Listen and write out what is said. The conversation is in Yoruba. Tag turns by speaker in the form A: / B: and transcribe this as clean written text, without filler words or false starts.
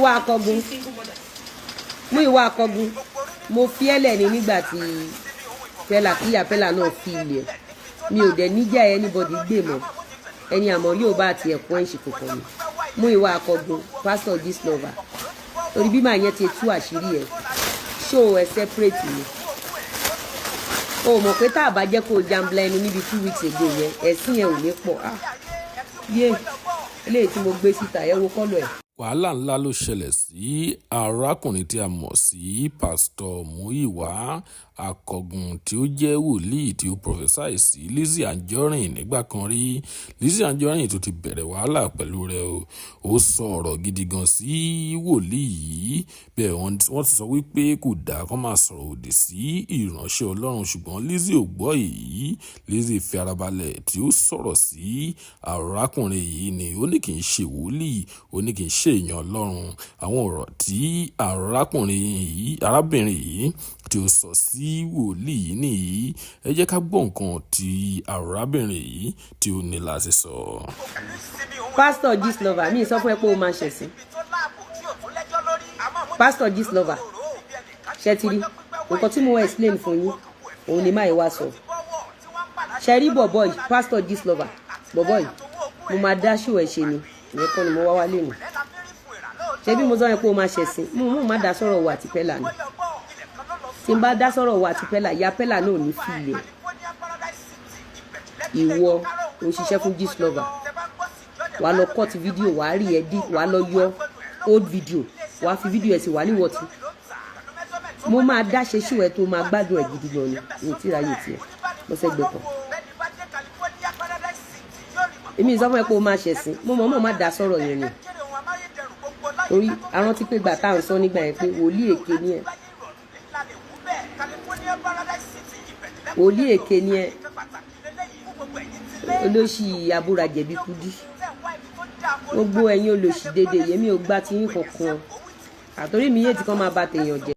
A: MUYIWA Akogun. MUYIWA Akogun. Mo fi ẹlẹ̀ ní nígbà tí Pella náà fi ilẹ̀. Mi ò dẹ̀ níjà anybody gbé mọ́. Ẹni àmọ́ yóò bá ti ẹ̀kọ́ ẹ̀ṣì kòkò ni. MUYIWA Akogun, pastor this lover. Torí bí màá yẹn ti tú àṣírí ẹ̀. Show ẹ separate ni. O mọ̀ pé tá a bá jẹ́ kó jambla ẹnu níbi 2 weeks ago yẹn, ẹ̀sìn yẹn ò ní pọ̀. Yé, eléyìí tí mo gbé síta ẹ wo kọ́lọ̀ ẹ̀.
B: Wàhálà ńlá ló ṣẹlẹ̀ sí arákùnrin tí a mọ̀ sí pásítọ̀ MUYIWA Akogun tí ó jẹ́ wòlíì tí ó prophesy sí LIZZY Anjorin nígbà kan rí. LIZZY Anjorin tó ti bẹ̀rẹ̀ wàhálà pẹ̀lú rẹ̀ o. Ó sọ ọ̀rọ̀ gidi gan sí wòlíì yìí. Bẹ́ẹ̀ wọ́n ti sọ wípé kò dáa kó máa sọ̀rọ̀ òdì sí ìránṣẹ́ Ọlọ́run ṣùgbọ́n LIZZY ò gbọ́ èyí. LIZZY fi ara balẹ̀ tí ó sọ̀rọ̀ sí arákùnrin yìí ni ó ní kì í ṣe wòlíì, ó ní kì í ṣe èèyàn Ọlọ́run. Àwọn ọ̀rọ̀ tí arábìnrin yìí tí ó sọ sí wòlíì yìí nìyí. Ẹ jẹ́ ká gbọ́ nǹkan tí arábìnrin yìí tí ó ní láti sọ.
A: Pastor this lover, mi sọ fún ẹ pé o máa ṣẹ̀sìn. Pastor this lover, ṣe ti rí nǹkan tí mo explain fún yín òun ni máa wá sọ. Ṣe rí bọ̀bọ̀ yìí, pastor this lover, bọ̀bọ̀ yìí mo máa dá ṣó ẹ̀ ṣe ni ìyẹn kọ́ ni mo wá wálé nù. Ṣé bí mo sọ yẹn pé o máa ṣẹ̀sìn mo má dá sọ̀rọ̀ wà àti Pella ni. Tí n bá dá sọ̀rọ̀ wà àti Pella, ìyá Pella náà ò ní fi ilẹ̀. Ìwọ ò ṣiṣẹ́ fún this lover. Wàá lọ cut video, wàá rí edit, wàá lọ yọ old video, wàá fi video ẹ̀ sí wà níwọ̀tí. Mo máa dá ṣe ṣíwọ ẹ tó máa gbádùn ẹ̀ gidi gan ni ní tíráyé tiẹ̀ mo fẹ́ gbé kan. Èmi sọ fún ẹ pé o máa ṣẹ̀sìn mo mọ̀ má dá sọ̀rọ̀ yẹn ni. Torí arántí pé gbà tá à ń sọ nígbà yẹn pé wòlíì èké ni ẹ. Wòlíì èké ni ẹ. Olóṣì abúrajẹ̀bí kúdí. Gbogbo ẹ̀yin olóṣì dédé yẹmi ò gbà tí yín kankan. Àtòrí mi yé tí kan máa bá tèèyàn jẹ.